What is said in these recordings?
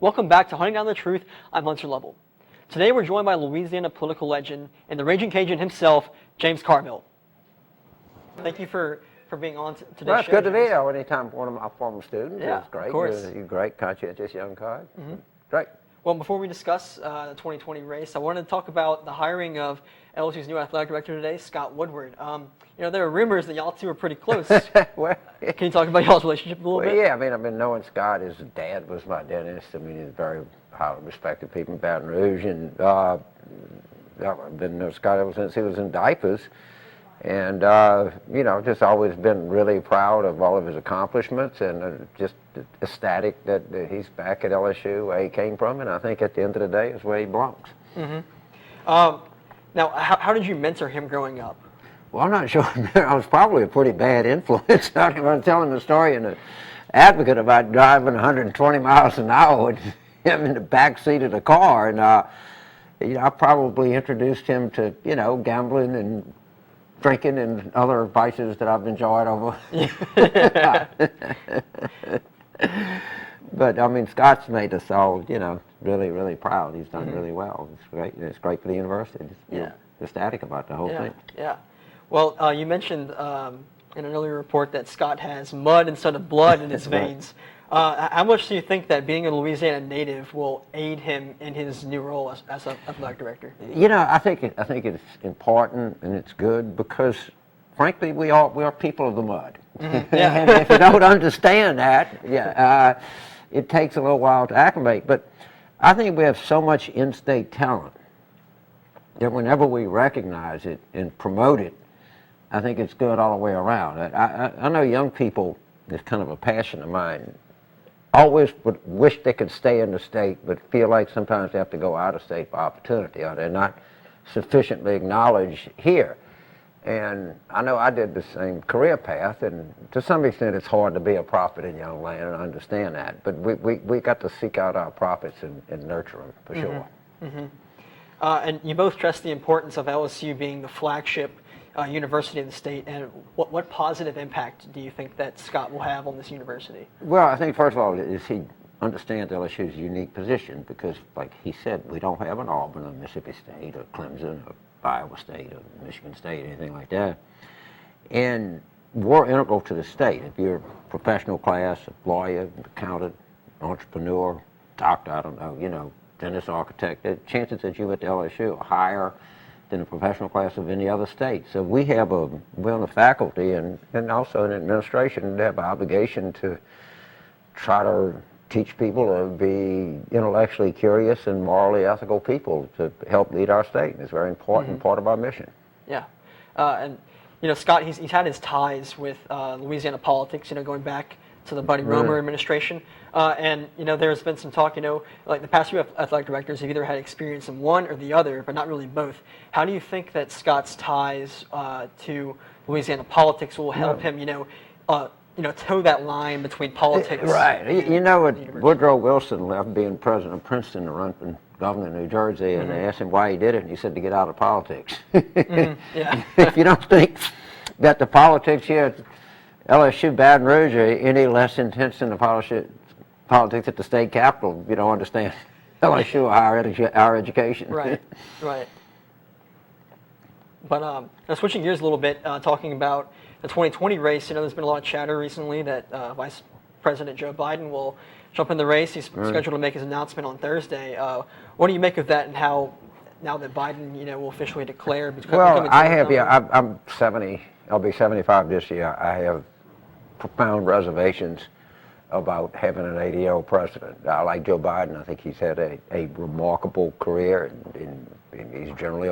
Welcome back to Hunting Down the Truth. I'm Hunter Lovell. Today we're joined by Louisiana political legend and the Raging Cajun himself, James Carville. Thank you for being on today's show. Well, it's good to be here. Anytime one of my former students. Yeah, It's great. of course. You're great, conscientious young guy. Great. Well, before we discuss the 2020 race, I wanted to talk about the hiring of LSU's new athletic director today, Scott Woodward. There are rumors that y'all two are pretty close. Well, Can you talk about y'all's relationship a little bit? yeah, I've been knowing Scott. His dad was my dentist. He's very highly respected people in Baton Rouge. And I've been knowing Scott ever since he was in diapers. And, just always been really proud of all of his accomplishments and just ecstatic that he's back at LSU where he came from. And I think at the end of the day, is where he belongs. Now, how did you mentor him growing up? Well, I'm not sure. I was probably a pretty bad influence. I was telling the story in the Advocate about driving 120 miles an hour with him in the back seat of the car. And, I probably introduced him to, gambling and drinking and other vices that I've enjoyed over. But, Scott's made us all, really, really proud. He's done really well. It's great. It's great for the university. Just, ecstatic about the whole thing. Yeah. Well, you mentioned in an earlier report that Scott has mud instead of blood in his veins. How much do you think that being a Louisiana native will aid him in his new role as an athletic director? I think it's important and it's good because, frankly, we are people of the mud. And if you don't understand that, it takes a little while to acclimate. But I think we have so much in-state talent that whenever we recognize it and promote it, I think it's good all the way around. I know young people, it's kind of a passion of mine, always would wish they could stay in the state, but feel like sometimes they have to go out of state for opportunity, or they're not sufficiently acknowledged here. And I know I did the same career path, and to some extent it's hard to be a prophet in young land, and I understand that. But we got to seek out our prophets and nurture them, for sure. And you both stressed the importance of LSU being the flagship university in the state, and what positive impact do you think that Scott will have on this university? Well, I think first of all is he understands LSU's unique position because, like he said, we don't have an Auburn or Mississippi State or Clemson or Iowa State or Michigan State, anything like that. And we're integral to the state. If you're a professional class, a lawyer, accountant, entrepreneur, doctor, I don't know, dentist, architect, the chances that you at the LSU are higher than a professional class of any other state. So we're on the faculty and also in administration, they have an obligation to try to teach people to be intellectually curious and morally ethical people to help lead our state. It's a very important part of our mission. Yeah. And Scott, he's had his ties with Louisiana politics, going back to the Buddy Roemer administration. And there's been some talk, like the past few athletic directors have either had experience in one or the other, but not really both. How do you think that Scott's ties to Louisiana politics will help him, toe that line between politics? Right. Woodrow Wilson left being president of Princeton to run for governor of New Jersey, and they asked him why he did it, and he said to get out of politics. If you don't think that the politics here at LSU Baton Rouge are any less intense than the politics at the state capitol, you don't understand LSU or higher education. Right. But now switching gears a little bit, talking about the 2020 race, there's been a lot of chatter recently that Vice President Joe Biden will jump in the race. He's scheduled to make his announcement on Thursday. What do you make of that, and how, now that Biden, will officially declare? Well, I'm 70. I'll be 75 this year. I have profound reservations about having an 80-year-old president. I like Joe Biden. I think he's had a remarkable career, and he's generally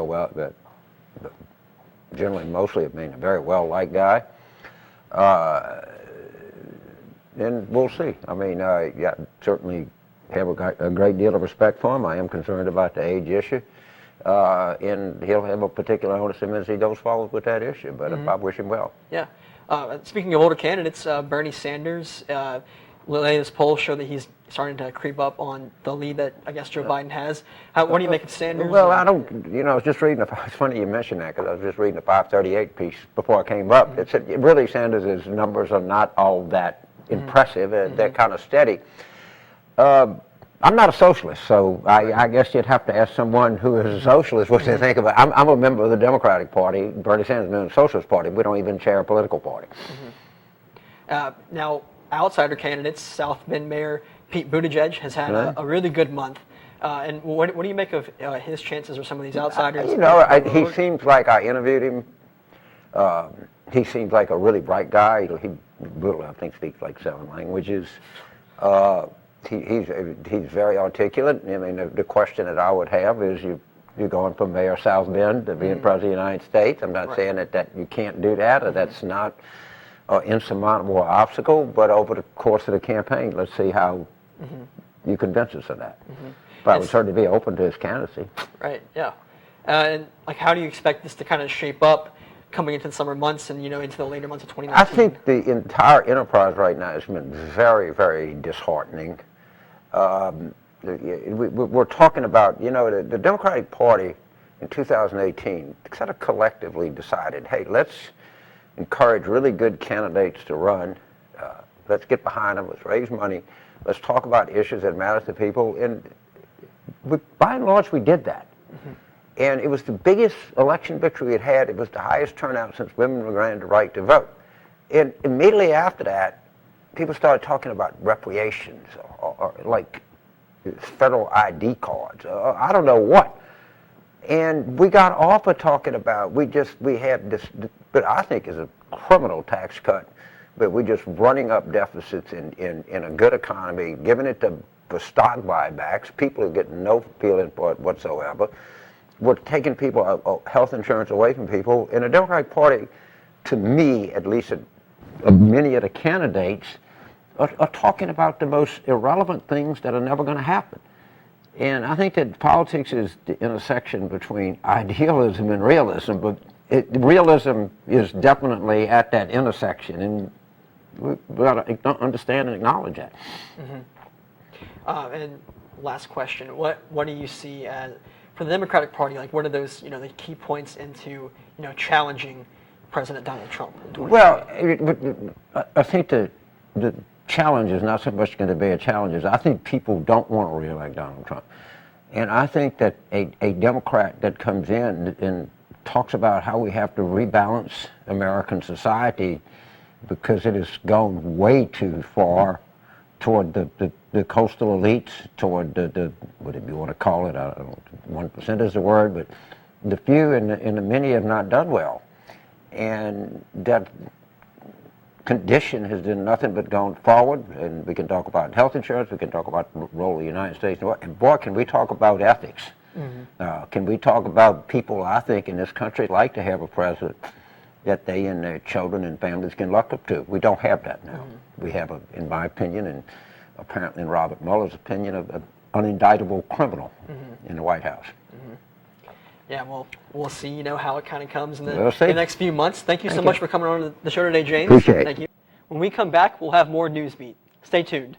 mostly a very well-liked guy. And we'll see. Certainly have a great deal of respect for him. I am concerned about the age issue. And he'll have a particular onus as he goes forward with that issue, but I wish him well. Yeah. Speaking of older candidates, Bernie Sanders, the latest polls show that he's starting to creep up on the lead that I guess Joe Biden has. What do you make of Sanders? Well, I don't, I was just reading, it's funny you mentioned that because I was just reading the 538 piece before I came up. It said really Sanders' numbers are not all that impressive. They're kind of steady. I'm not a socialist, so I guess you'd have to ask someone who is a socialist what they think about it. I'm a member of the Democratic Party. Bernie Sanders is a member of the Socialist Party. We don't even share a political party. Now, outsider candidates, South Bend Mayor Pete Buttigieg has had a really good month. And what do you make of his chances or some of these outsiders? He seems like I interviewed him. He seems like a really bright guy. He I think, speaks like 7 languages. He's very articulate. I mean, the question that I would have is, you're going from Mayor of South Bend to being President of the United States. I'm not saying that you can't do that, or that's not an insurmountable obstacle, but over the course of the campaign, let's see how you convince us of that. But I would certainly be open to his candidacy. Right, yeah. And like, how do you expect this to kind of shape up coming into the summer months and, into the later months of 2019? I think the entire enterprise right now has been very, very disheartening. We're talking about, the Democratic Party in 2018 sort of collectively decided, hey, let's encourage really good candidates to run. Let's get behind them. Let's raise money. Let's talk about issues that matter to people. And by and large, we did that. And it was the biggest election victory we had. It was the highest turnout since women were granted the right to vote. And immediately after that, people started talking about reparations or like federal ID cards, or I don't know what. And we got off of talking about, we had this, but I think is a criminal tax cut, but we're just running up deficits in a good economy, giving it to stock buybacks. People are getting no feeling for it whatsoever. We're taking people health insurance away from people. And the Democratic Party, to me, at least many of the candidates, are talking about the most irrelevant things that are never going to happen. And I think that politics is the intersection between idealism and realism, but realism is definitely at that intersection, and we ought to understand and acknowledge that. And last question, what do you see as, for the Democratic Party, like what are those, the key points into, challenging President Donald Trump in 2020? Well, I think the challenge is not so much going to be a challenge. I think people don't want to reelect Donald Trump. And I think that a Democrat that comes in and talks about how we have to rebalance American society because it has gone way too far toward the coastal elites, toward the whatever you want to call it, 1% is the word, but the few and the many have not done well. And that condition has done nothing but gone forward, and we can talk about health insurance, we can talk about the role of the United States, and boy, can we talk about ethics. Can we talk about people, I think, in this country like to have a president that they and their children and families can look up to. We don't have that now. We have, in my opinion, and apparently in Robert Mueller's opinion, an unindictable criminal in the White House. Yeah, well, we'll see, how it kind of comes in the next few months. Thank you so much for coming on the show today, James. Appreciate it. Thank you. When we come back, we'll have more Newsbeat. Stay tuned.